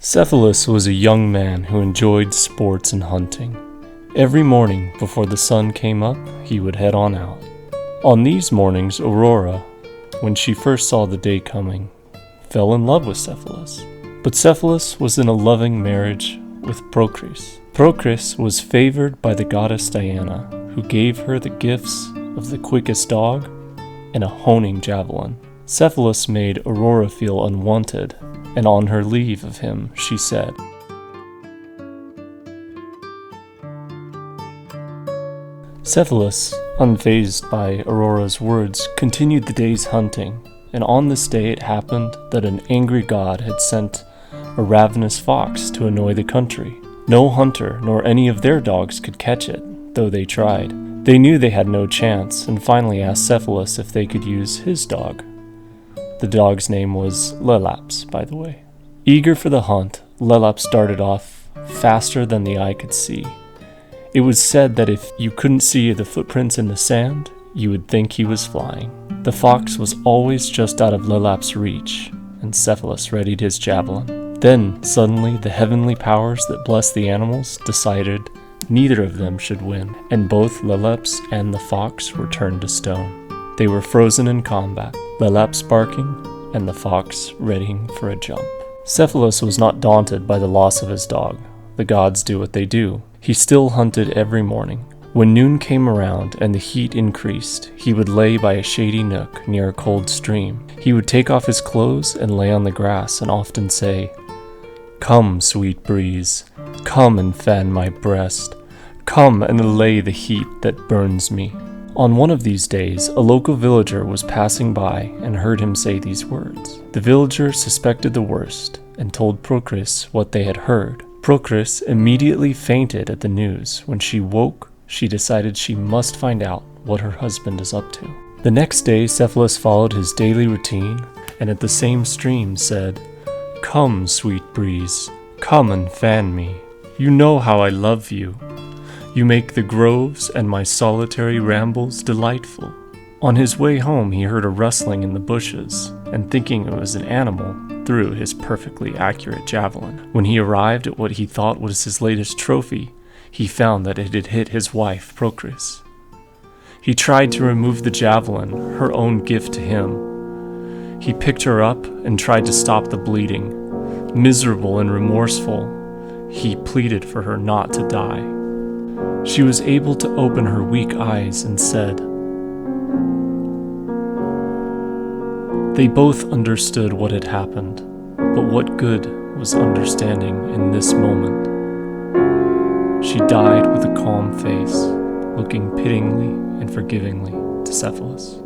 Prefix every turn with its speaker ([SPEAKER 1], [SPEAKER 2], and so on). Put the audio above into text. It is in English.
[SPEAKER 1] Cephalus was a young man who enjoyed sports and hunting. Every morning before the sun came up, he would head on out. On these mornings, Aurora, when she first saw the day coming, fell in love with Cephalus. But Cephalus was in a loving marriage with Procris. Procris was favored by the goddess Diana, who gave her the gifts of the quickest dog and a honing javelin. Cephalus made Aurora feel unwanted, and on her leave of him, she said, Cephalus, unfazed by Aurora's words, continued the day's hunting, and on this day it happened that an angry god had sent a ravenous fox to annoy the country. No hunter nor any of their dogs could catch it, though they tried. They knew they had no chance, and finally asked Cephalus if they could use his dog. The dog's name was Lelaps, by the way. Eager for the hunt, Lelaps darted off faster than the eye could see. It was said that if you couldn't see the footprints in the sand, you would think he was flying. The fox was always just out of Lelaps' reach, and Cephalus readied his javelin. Then, suddenly, the heavenly powers that bless the animals decided neither of them should win, and both Lelaps and the fox were turned to stone. They were frozen in combat, Lelaps barking, and the fox readying for a jump. Cephalus was not daunted by the loss of his dog. The gods do what they do. He still hunted every morning. When noon came around and the heat increased, he would lay by a shady nook near a cold stream. He would take off his clothes and lay on the grass and often say, "Come, sweet breeze, come and fan my breast. Come and allay the heat that burns me." On one of these days, a local villager was passing by and heard him say these words. The villager suspected the worst and told Procris what they had heard. Procris immediately fainted at the news. When she woke, she decided she must find out what her husband is up to. The next day, Cephalus followed his daily routine and at the same stream said, "Come, sweet breeze, come and fan me. You know how I love you. You make the groves and my solitary rambles delightful." On his way home, he heard a rustling in the bushes, and thinking it was an animal, threw his perfectly accurate javelin. When he arrived at what he thought was his latest trophy, he found that it had hit his wife, Procris. He tried to remove the javelin, her own gift to him. He picked her up and tried to stop the bleeding. Miserable and remorseful, he pleaded for her not to die. She was able to open her weak eyes and said, They both understood what had happened, but what good was understanding in this moment? She died with a calm face, looking pityingly and forgivingly to Cephalus.